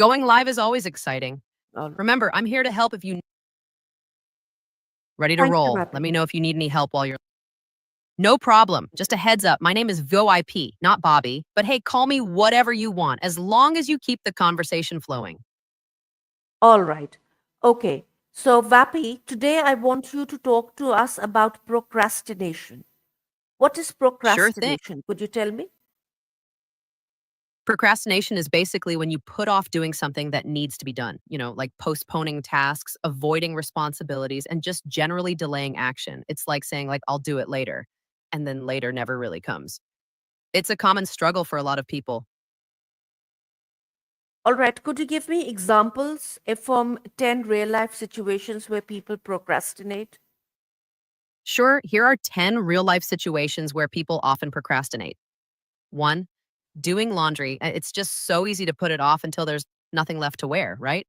Going live is always exciting. All Remember, I'm here to help if you ready to Thank you, roll. Let me Vapi. know if you need any help while you're no problem. Just a heads up. My name is VIP, not Bobby. But hey, call me whatever you want, as long as you keep the conversation flowing. All right. Okay. So, Vapi, today I want you to talk to us about procrastination. What is Sure thing. procrastination? Could you tell me? Procrastination is basically when you put off doing something that needs to be done, like postponing tasks, avoiding responsibilities, and just generally delaying action. It's like saying, like, I'll do it later, and then later never really comes. It's a common struggle for a lot of people. All right. Could you give me examples from 10 real life situations where people procrastinate? Sure, here are 10 real life situations where people often procrastinate. One, doing laundry. It's just so easy to put it off until there's nothing left to wear, right?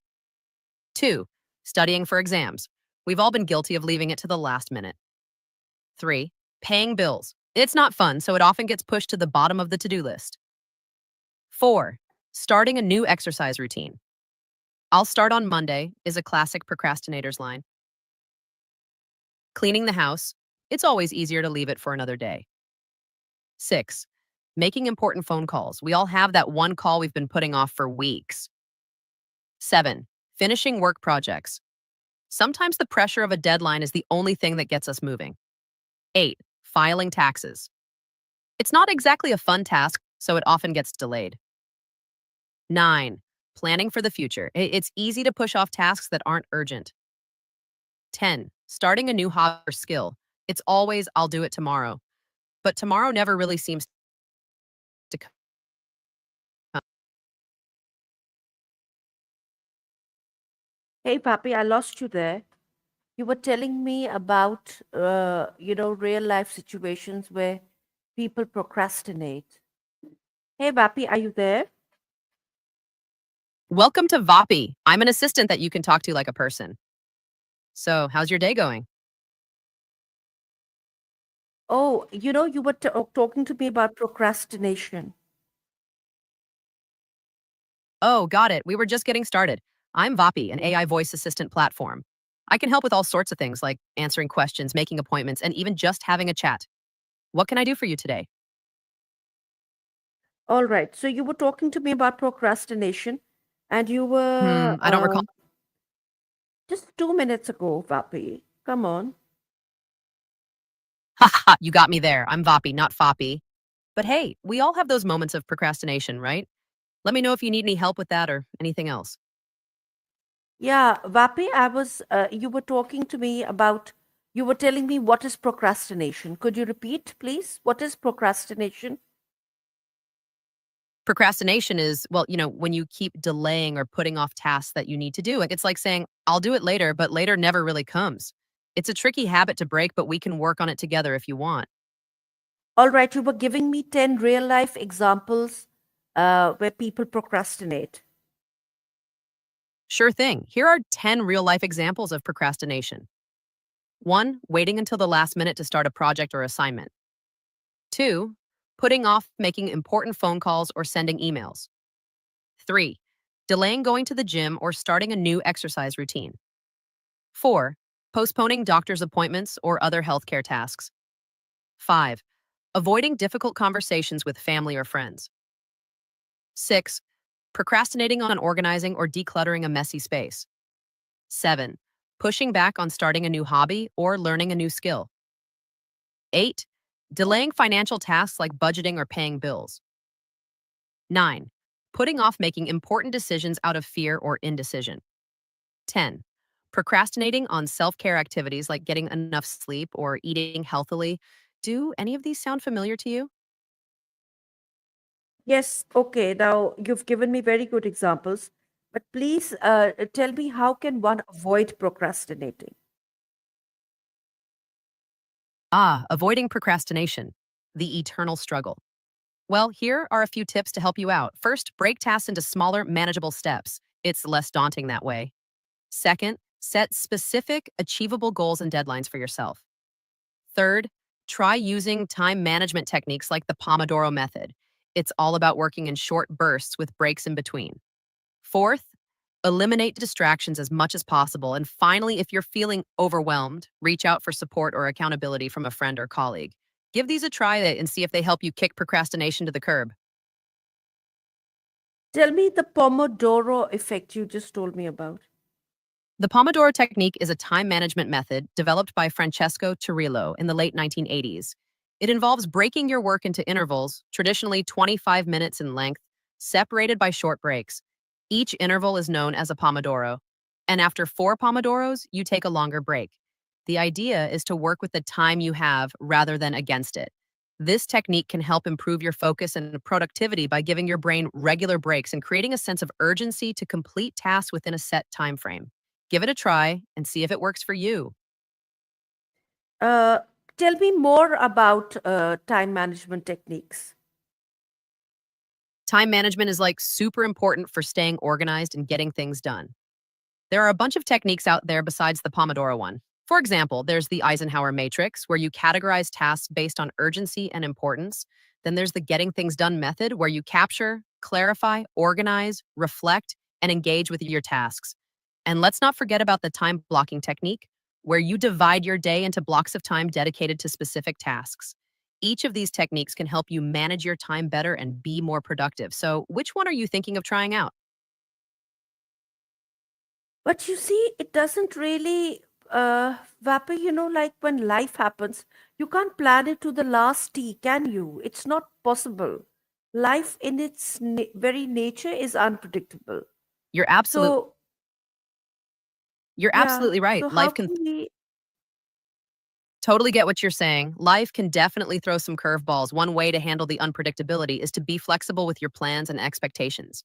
Two, studying for exams. We've all been guilty of leaving it to the last minute. Three, paying bills. It's not fun, so it often gets pushed to the bottom of the to do list. Four, starting a new exercise routine. I'll start on Monday is a classic procrastinator's line. Cleaning the house. It's always easier to leave it for another day. Six, making important phone calls. We all have that one call we've been putting off for weeks. Seven, finishing work projects. Sometimes the pressure of a deadline is the only thing that gets us moving. Eight, filing taxes. It's not exactly a fun task, so it often gets delayed. Nine, planning for the future. It's easy to push off tasks that aren't urgent. 10, starting a new hobby or skill. It's always, I'll do it tomorrow. But tomorrow never really seems to come. Hey, Papi, I lost you there. You were telling me about, real life situations where people procrastinate. Hey, Vapi, are you there? Welcome to VAPI. I'm an assistant that you can talk to like a person. So, how's your day going? Oh, you were talking to me about procrastination. Oh, got it. We were just getting started. I'm VAPI, an AI voice assistant platform. I can help with all sorts of things like answering questions, making appointments, and even just having a chat. What can I do for you today? All right. So you were talking to me about procrastination, and you were I don't recall. just 2 minutes ago, Vapi. Come on. Haha, you got me there. I'm VAPI, not FOPI. But hey, we all have those moments of procrastination, right? Let me know if you need any help with that or anything else. Yeah, Vapi, you were talking to me about, you were telling me what is procrastination. Could you repeat, please? What is procrastination? Procrastination is, well, when you keep delaying or putting off tasks that you need to do. Like it's like saying, I'll do it later, but later never really comes. It's a tricky habit to break, but we can work on it together if you want. All right, you were giving me 10 real life examples where people procrastinate. Sure thing. Here are 10 real life examples of procrastination. One, waiting until the last minute to start a project or assignment. Two, putting off making important phone calls or sending emails. Three, delaying going to the gym or starting a new exercise routine. Four, postponing doctor's appointments or other healthcare tasks. Five, avoiding difficult conversations with family or friends. Six, procrastinating on organizing or decluttering a messy space. Seven, pushing back on starting a new hobby or learning a new skill. Eight, delaying financial tasks like budgeting or paying bills. Nine, putting off making important decisions out of fear or indecision. 10, procrastinating on self care activities like getting enough sleep or eating healthily. Do any of these sound familiar to you? Yes, okay. Now you've given me very good examples, but please tell me, how can one avoid procrastinating? Ah, avoiding procrastination, the eternal struggle. Well, here are a few tips to help you out. First, break tasks into smaller, manageable steps. It's less daunting that way. Second, set specific, achievable goals and deadlines for yourself. Third, try using time management techniques like the Pomodoro method. It's all about working in short bursts with breaks in between. Fourth, eliminate distractions as much as possible. And finally, if you're feeling overwhelmed, reach out for support or accountability from a friend or colleague. Give these a try and see if they help you kick procrastination to the curb. Tell me the Pomodoro effect you just told me about. The Pomodoro technique is a time management method developed by Francesco Cirillo in the late 1980s. It involves breaking your work into intervals, traditionally 25 minutes in length, separated by short breaks. Each interval is known as a Pomodoro, and after 4 Pomodoros, you take a longer break. The idea is to work with the time you have rather than against it. This technique can help improve your focus and productivity by giving your brain regular breaks and creating a sense of urgency to complete tasks within a set time frame. Give it a try and see if it works for you. Uh, Tell me more about time management techniques. Time management is like super important for staying organized and getting things done. There are a bunch of techniques out there besides the Pomodoro one. For example, there's the Eisenhower matrix, where you categorize tasks based on urgency and importance. Then there's the getting things done method, where you capture, clarify, organize, reflect, and engage with your tasks. And let's not forget about the time blocking technique, where you divide your day into blocks of time dedicated to specific tasks. Each of these techniques can help you manage your time better and be more productive. So, which one are you thinking of trying out? But you see, it doesn't really, Vapor, like when life happens, you can't plan it to the last T, can you? It's not possible. Life in its very nature is unpredictable. You're absolute So, you're yeah. absolutely right. So, how Life can can we? Totally get what you're saying. Life can definitely throw some curveballs. One way to handle the unpredictability is to be flexible with your plans and expectations.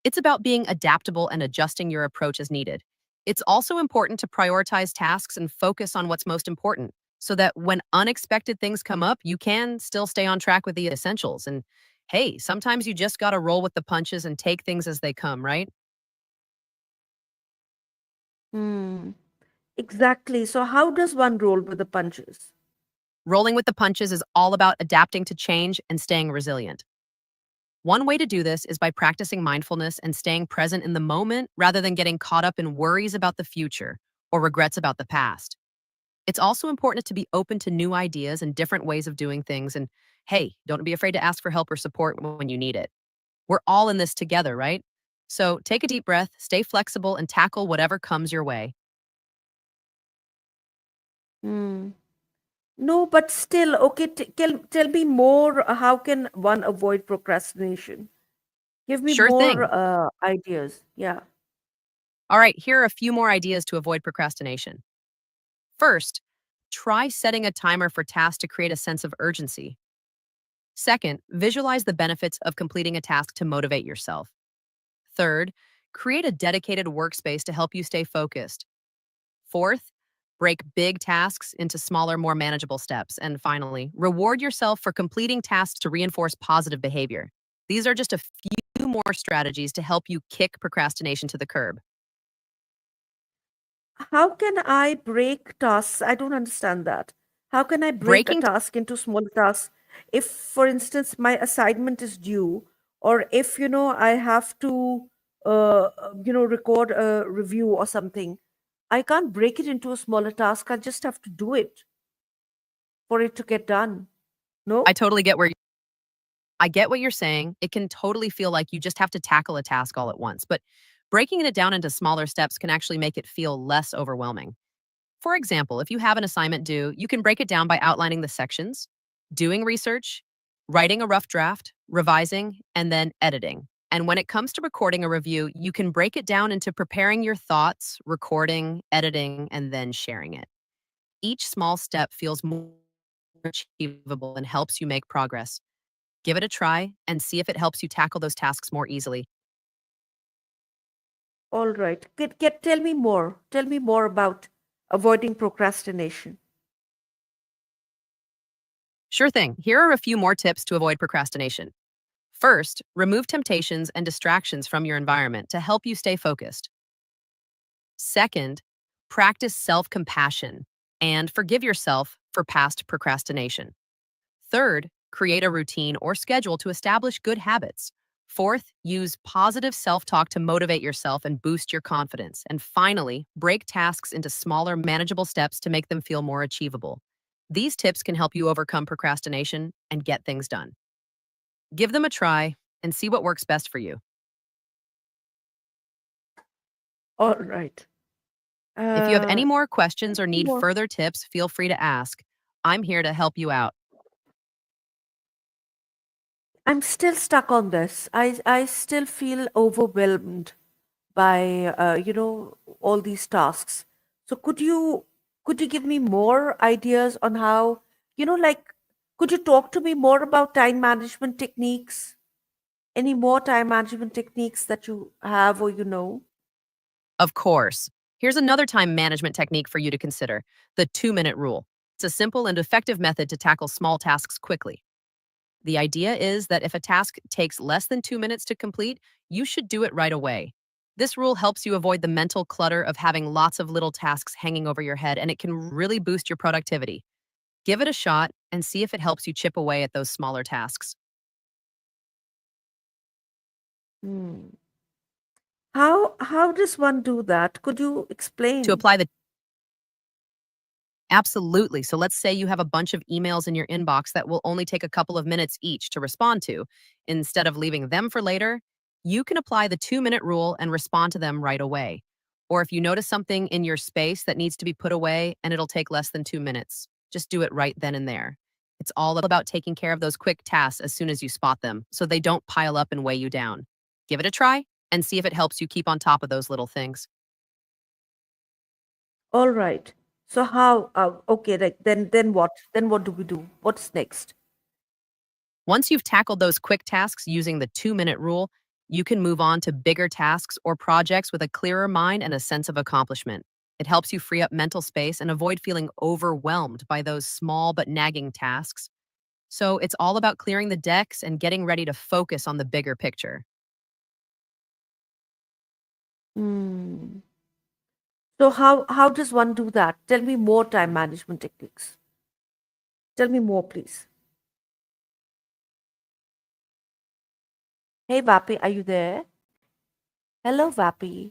It's about being adaptable and adjusting your approach as needed. It's also important to prioritize tasks and focus on what's most important so that when unexpected things come up, you can still stay on track with the essentials. And hey, sometimes you just got to roll with the punches and take things as they come, right? Hmm. Exactly. So, how does one roll with the punches? Rolling with the punches is all about adapting to change and staying resilient. One way to do this is by practicing mindfulness and staying present in the moment rather than getting caught up in worries about the future or regrets about the past. It's also important to be open to new ideas and different ways of doing things. And hey, don't be afraid to ask for help or support when you need it. We're all in this together, right? So take a deep breath, stay flexible, and tackle whatever comes your way. Hmm. No, but still, okay, tell me more. How can one avoid procrastination? Give me Sure more thing. ideas. Yeah. All right, here are a few more ideas to avoid procrastination. First, try setting a timer for tasks to create a sense of urgency. Second, visualize the benefits of completing a task to motivate yourself. Third, create a dedicated workspace to help you stay focused. Fourth, break big tasks into smaller, more manageable steps. And finally, reward yourself for completing tasks to reinforce positive behavior. These are just a few more strategies to help you kick procrastination to the curb. How can I break tasks? I don't understand that. How can I break a Breaking task into small tasks? If, for instance, my assignment is due, or if, I have to, record a review or something, I can't break it into a smaller task. I just have to do it for it to get done. I No? totally get where I get what you're saying. It can totally feel like you just have to tackle a task all at once, but breaking it down into smaller steps can actually make it feel less overwhelming. For example, if you have an assignment due, you can break it down by outlining the sections, doing research, writing a rough draft, revising, and then editing. And when it comes to recording a review, you can break it down into preparing your thoughts, recording, editing, and then sharing it. Each small step feels more achievable and helps you make progress. Give it a try and see if it helps you tackle those tasks more easily. All right. Tell me more. Tell me more about avoiding procrastination. Sure thing. Here are a few more tips to avoid procrastination. First, remove temptations and distractions from your environment to help you stay focused. Second, practice self compassion and forgive yourself for past procrastination. Third, create a routine or schedule to establish good habits. Fourth, use positive self talk to motivate yourself and boost your confidence. And finally, break tasks into smaller, manageable steps to make them feel more achievable. These tips can help you overcome procrastination and get things done. Give them a try and see what works best for you. All right. If you have Uh, any more questions or any need more? further tips, feel free to ask. I'm here to help you out. I'm still stuck on this. I still feel overwhelmed by all these tasks. So could you give me more ideas on how, like, could you talk to me more about time management techniques? Any more time management techniques that you have or you know? Of course. Here's another time management technique for you to consider: the 2 minute rule. It's a simple and effective method to tackle small tasks quickly. The idea is that if a task takes less than 2 minutes to complete, you should do it right away. This rule helps you avoid the mental clutter of having lots of little tasks hanging over your head, and it can really boost your productivity. Give it a shot and see if it helps you chip away at those smaller tasks. Hmm. How does one do that? Could you To explain? apply the Absolutely. So let's say you have a bunch of emails in your inbox that will only take a couple of minutes each to respond to. Instead of leaving them for later, you can apply the 2 minute rule and respond to them right away. Or if you notice something in your space that needs to be put away and it'll take less than 2 minutes, just do it right then and there. It's all about taking care of those quick tasks as soon as you spot them so they don't pile up and weigh you down. Give it a try and see if it helps you keep on top of those little things. All right. So how okay, like then what? Then what do we do? What's next? Once you've tackled those quick tasks using the 2 minute rule, you can move on to bigger tasks or projects with a clearer mind and a sense of accomplishment. It helps you free up mental space and avoid feeling overwhelmed by those small but nagging tasks. So it's all about clearing the decks and getting ready to focus on the bigger picture. Hmm. So how does one do that? Tell me more time management techniques. Tell me more, please. Hey Vapi, are you there? Hello Vapi.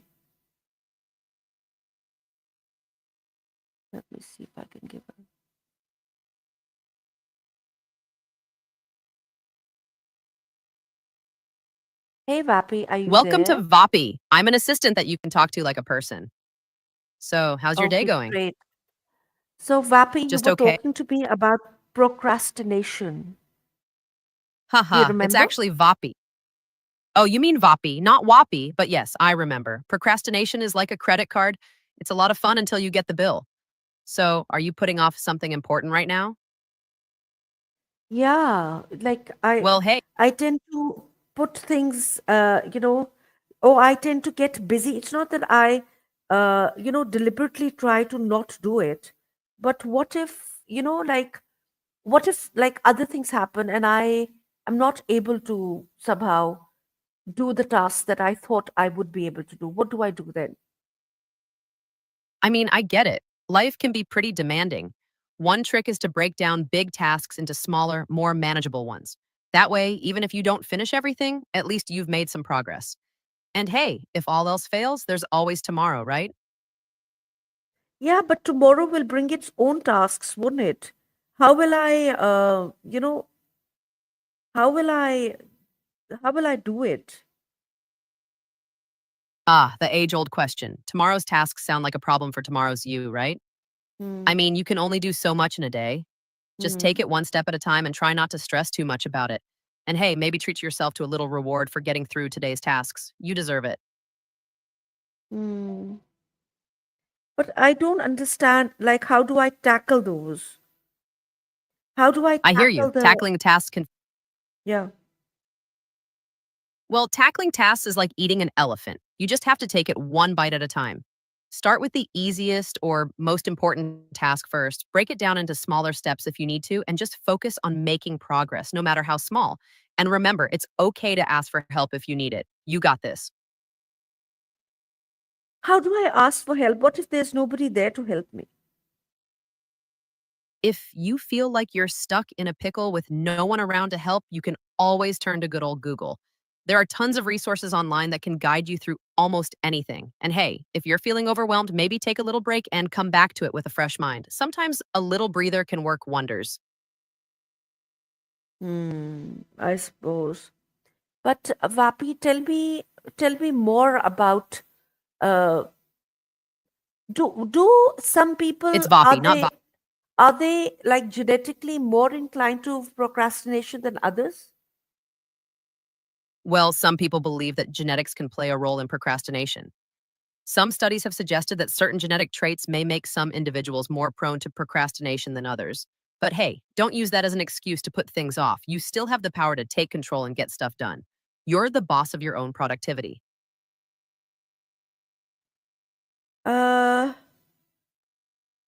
Let me see if I can give her. Hey Vapi, are you Welcome to there? VAPI. I'm an assistant that you can talk to like a person. So, how's your day Okay, going? great. So Vapi, you Just were okay. talking to me about procrastination. Do you Haha, it's remember? actually VAPI. Oh, you mean VAPI, not WAPI, but yes, I remember. Procrastination is like a credit card. It's a lot of fun until you get the bill. So, are you putting off something important right now? Yeah, like I Well, hey, I tend to put things oh, I tend to get busy. It's not that I deliberately try to not do it, but what if, what if like other things happen and I am not able to somehow do the tasks that I thought I would be able to do? What do I do then? I mean, I get it. Life can be pretty demanding. One trick is to break down big tasks into smaller, more manageable ones. That way, even if you don't finish everything, at least you've made some progress. And hey, if all else fails, there's always tomorrow, right? Yeah, but tomorrow will bring its own tasks, won't it? How will I, how will I, how will I do it? Ah, the age old question. Tomorrow's tasks sound like a problem for tomorrow's you, right? I Hmm. mean, you can only do so much in a day. Just take Hmm. it one step at a time and try not to stress too much about it. And hey, maybe treat yourself to a little reward for getting through today's tasks. You deserve it. Hmm. But I don't understand, like, how do I tackle those? How do I I hear you. tackle the, Tackling tasks can yeah. Well, tackling tasks is like eating an elephant. You just have to take it one bite at a time. Start with the easiest or most important task first. Break it down into smaller steps if you need to, and just focus on making progress, no matter how small. And remember, it's okay to ask for help if you need it. You got this. How do I ask for help? What if there's nobody there to help me? If you feel like you're stuck in a pickle with no one around to help, you can always turn to good old Google. There are tons of resources online that can guide you through almost anything. And hey, if you're feeling overwhelmed, maybe take a little break and come back to it with a fresh mind. Sometimes a little breather can work wonders. I suppose. But Vapi, tell me more about uh, do some people It's Voppy, not Vop. are they like genetically more inclined to procrastination than others? Well, some people believe that genetics can play a role in procrastination. Some studies have suggested that certain genetic traits may make some individuals more prone to procrastination than others. But hey, don't use that as an excuse to put things off. You still have the power to take control and get stuff done. You're the boss of your own productivity. Uh,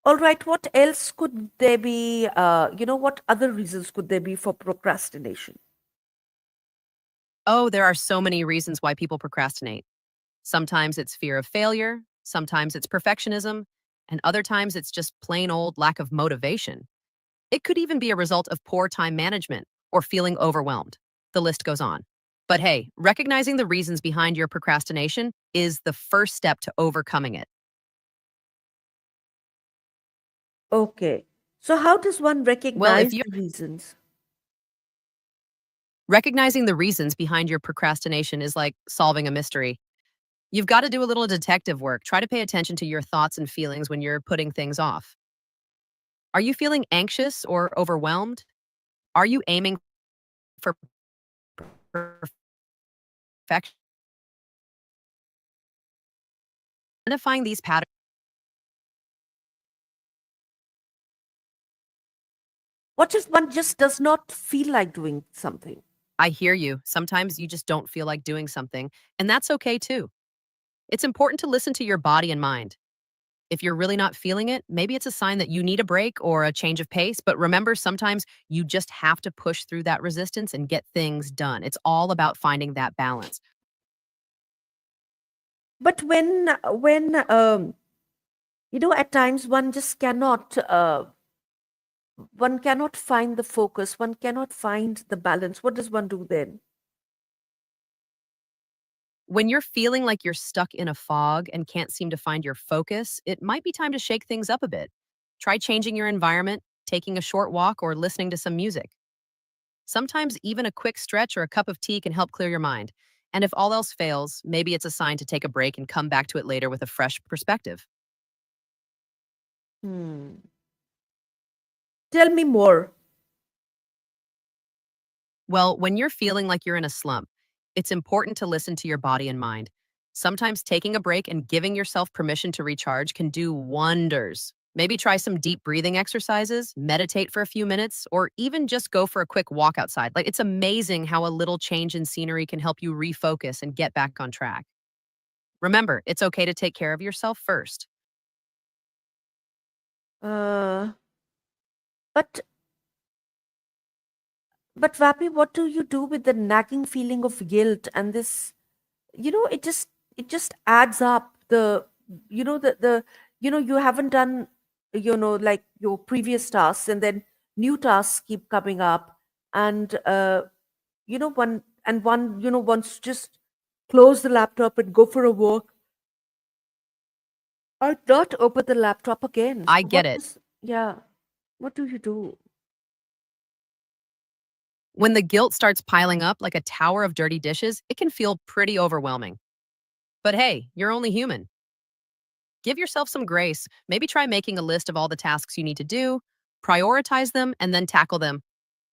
all right. What else could there be? What other reasons could there be for procrastination? Oh, there are so many reasons why people procrastinate. Sometimes it's fear of failure, sometimes it's perfectionism, and other times it's just plain old lack of motivation. It could even be a result of poor time management or feeling overwhelmed. The list goes on. But hey, recognizing the reasons behind your procrastination is the first step to overcoming it. Okay. So how does one Well, if recognize you the reasons? recognizing the reasons behind your procrastination is like solving a mystery. You've got to do a little detective work. Try to pay attention to your thoughts and feelings when you're putting things off. Are you feeling anxious or overwhelmed? Are you aiming for perfection? Identifying these patterns. What if one just does not feel like doing something? I hear you. Sometimes you just don't feel like doing something, and that's okay too. It's important to listen to your body and mind. If you're really not feeling it, maybe it's a sign that you need a break or a change of pace. But remember, sometimes you just have to push through that resistance and get things done. It's all about finding that balance. But when at times one cannot find the focus, one cannot find the balance. What does one do then? When you're feeling like you're stuck in a fog and can't seem to find your focus, it might be time to shake things up a bit. Try changing your environment, taking a short walk, or listening to some music. Sometimes even a quick stretch or a cup of tea can help clear your mind. And if all else fails, maybe it's a sign to take a break and come back to it later with a fresh perspective. Hmm. Tell me more. Well, when you're feeling like you're in a slump, it's important to listen to your body and mind. Sometimes taking a break and giving yourself permission to recharge can do wonders. Maybe try some deep breathing exercises, meditate for a few minutes, or even just go for a quick walk outside. Like, it's amazing how a little change in scenery can help you refocus and get back on track. Remember, it's okay to take care of yourself first. Uh, but but Vapi, what do you do with the nagging feeling of guilt and this? It just adds up. You haven't done like your previous tasks, and then new tasks keep coming up, and one wants to just close the laptop and go for a walk or not open the laptop again. I So get it. what do you do? When the guilt starts piling up like a tower of dirty dishes, it can feel pretty overwhelming. But hey, you're only human. Give yourself some grace. Maybe try making a list of all the tasks you need to do, prioritize them, and then tackle them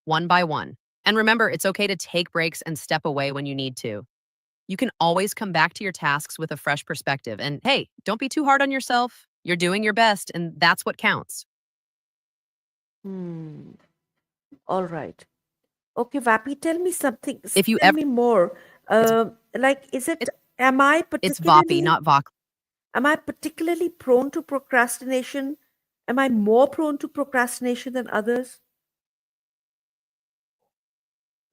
one by one. And remember, it's okay to take breaks and step away when you need to. You can always come back to your tasks with a fresh perspective. And hey, don't be too hard on yourself. You're doing your best, and that's what counts. Hmm. All right. Okay, Vapi, tell me something. If you Tell ever, me more. it's Like, is it? it's Am I it's Voppy, particularly? not Vok. Am I particularly prone to procrastination? Am I more prone to procrastination than others?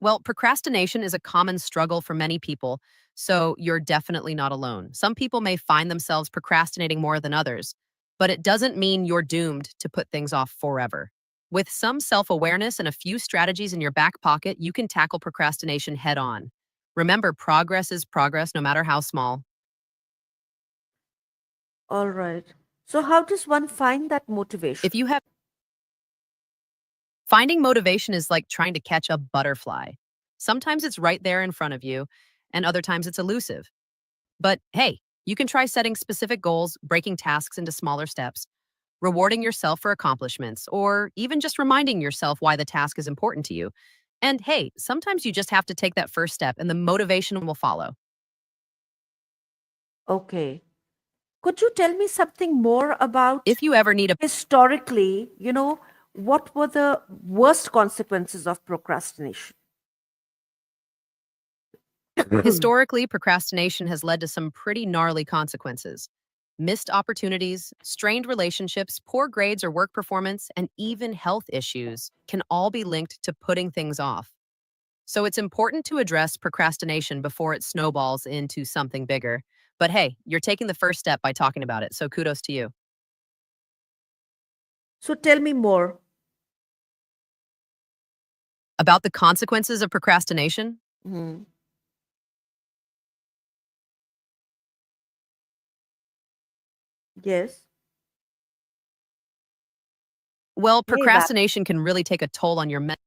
Well, procrastination is a common struggle for many people, so you're definitely not alone. Some people may find themselves procrastinating more than others, but it doesn't mean you're doomed to put things off forever. With some self awareness and a few strategies in your back pocket, you can tackle procrastination head on. Remember, progress is progress no matter how small. All right. So, how does one find that motivation? If you have Finding motivation is like trying to catch a butterfly. Sometimes it's right there in front of you, and other times it's elusive. But hey, you can try setting specific goals, breaking tasks into smaller steps, rewarding yourself for accomplishments, or even just reminding yourself why the task is important to you. And hey, sometimes you just have to take that first step and the motivation will follow. Okay. Could you tell me something more about If you ever need a historically, what were the worst consequences of procrastination? Historically, procrastination has led to some pretty gnarly consequences. Missed opportunities, strained relationships, poor grades or work performance, and even health issues can all be linked to putting things off. So it's important to address procrastination before it snowballs into something bigger. But hey, you're taking the first step by talking about it, so kudos to you. So, tell me more. About the consequences of procrastination? Hmm. Yes. Well, Hey, Bob. procrastination can really take a toll on your mental.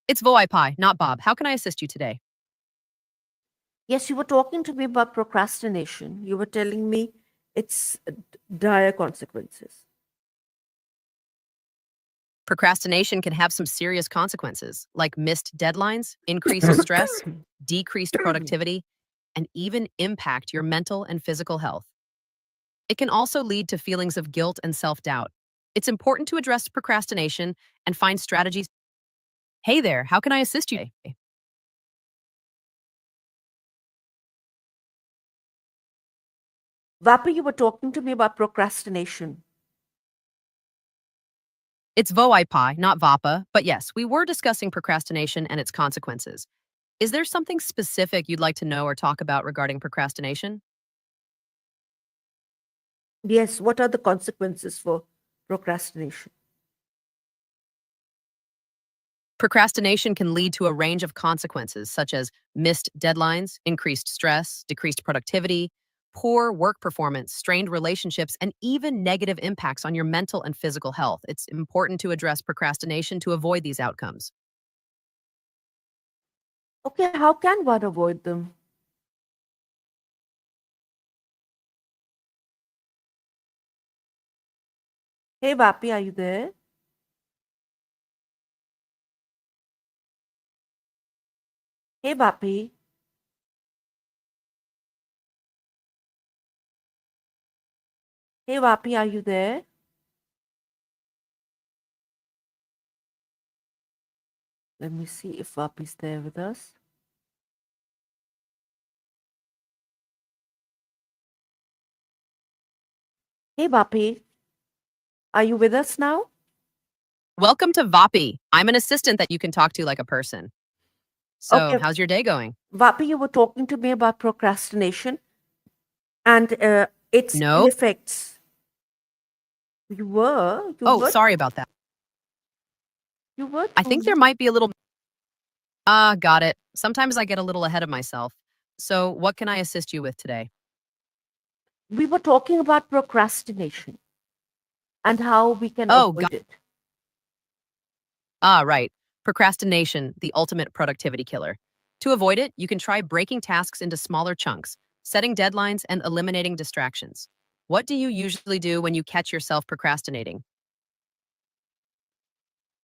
It's Voipai, Pai, not Bob. How can I assist you today? Yes, you were talking to me about procrastination. You were telling me its dire consequences. Procrastination can have some serious consequences, like missed deadlines, increased stress, decreased productivity, and even impact your mental and physical health. It can also lead to feelings of guilt and self doubt. It's important to address procrastination and find strategies. Hey there, how can I assist you today? Vapa, you were talking to me about procrastination. It's Voipai, not Vapa, but yes, we were discussing procrastination and its consequences. Is there something specific you'd like to know or talk about regarding procrastination? Yes, what are the consequences for procrastination? Procrastination can lead to a range of consequences, such as missed deadlines, increased stress, decreased productivity, poor work performance, strained relationships, and even negative impacts on your mental and physical health. It's important to address procrastination to avoid these outcomes. Okay, how can one avoid them? Hey, Vapi, are you there? Hey, Vapi. Hey, Vapi, are you there? Let me see if Vapi's there with us. Hey, Vapi, are you with us now? Welcome to VAPI. I'm an assistant that you can talk to like a person. So, Okay, how's your day going? Vapi, you were talking to me about procrastination and its ill No? effects. You Oh, were, sorry about that. you were I telling think there me. might be a little. Got it. Sometimes I get a little ahead of myself. So, what can I assist you with today? We were talking about procrastination and how we can Oh, avoid it. right. Procrastination, the ultimate productivity killer. To avoid it, you can try breaking tasks into smaller chunks, setting deadlines, and eliminating distractions. What do you usually do when you catch yourself procrastinating?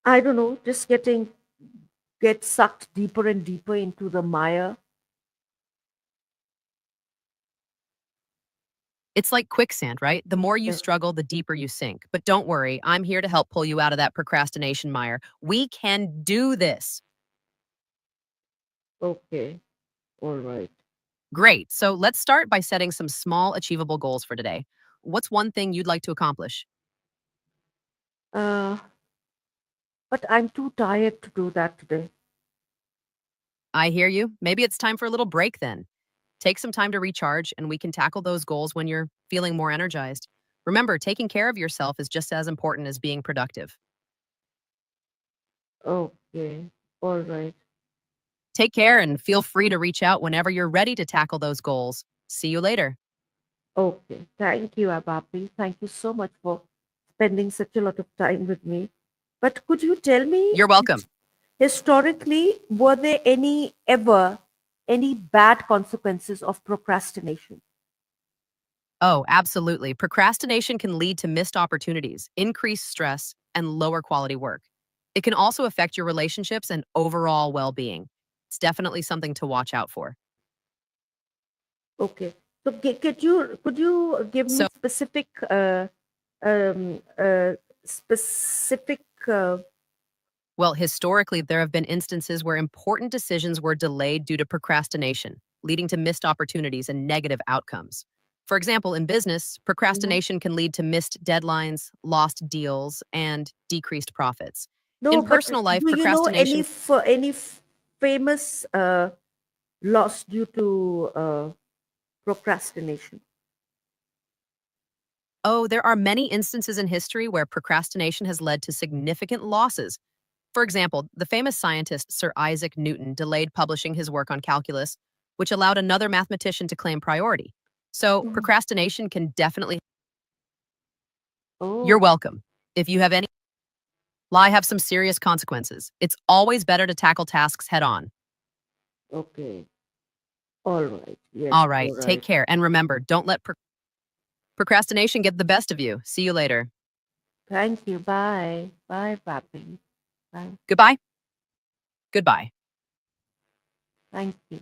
I don't know, just get sucked deeper and deeper into the mire. It's like quicksand, right? The more you Yeah. struggle, the deeper you sink. But don't worry, I'm here to help pull you out of that procrastination mire. We can do this. Okay. All right. Great. So let's start by setting some small, achievable goals for today. What's one thing you'd like to accomplish? Uh, but I'm too tired to do that today. I hear you. Maybe it's time for a little break then. Take some time to recharge, and we can tackle those goals when you're feeling more energized. Remember, taking care of yourself is just as important as being productive. Okay. All right. Take care and feel free to reach out whenever you're ready to tackle those goals. See you later. Okay. Thank you, Abapi. Thank you so much for spending such a lot of time with me. But could you tell me, You're welcome. historically, were there any bad consequences of procrastination? Oh, absolutely. Procrastination can lead to missed opportunities, increased stress, and lower quality work. It can also affect your relationships and overall well being. It's definitely something to watch out for. Okay. So could you give me So, um, uh, specific well, historically, there have been instances where important decisions were delayed due to procrastination, leading to missed opportunities and negative outcomes. For example, in business, Mhm. procrastination can lead to missed deadlines, lost deals, and decreased profits. No, In but personal life, do you know procrastination, famous loss due to procrastination? oh, there are many instances in history where procrastination has led to significant losses. For example, the famous scientist Sir Isaac Newton delayed publishing his work on calculus, which allowed another mathematician to claim priority. So, Mhm. procrastination can definitely. You're Oh, welcome. If you have any, lie have some serious consequences. It's always better to tackle tasks head on. okay. All right. Yes, All right, you're take right. care. And remember, don't let procrastination get the best of you. See you later. Thank you. Bye. Bye, Papi. Bye. Goodbye. Goodbye. Thank you.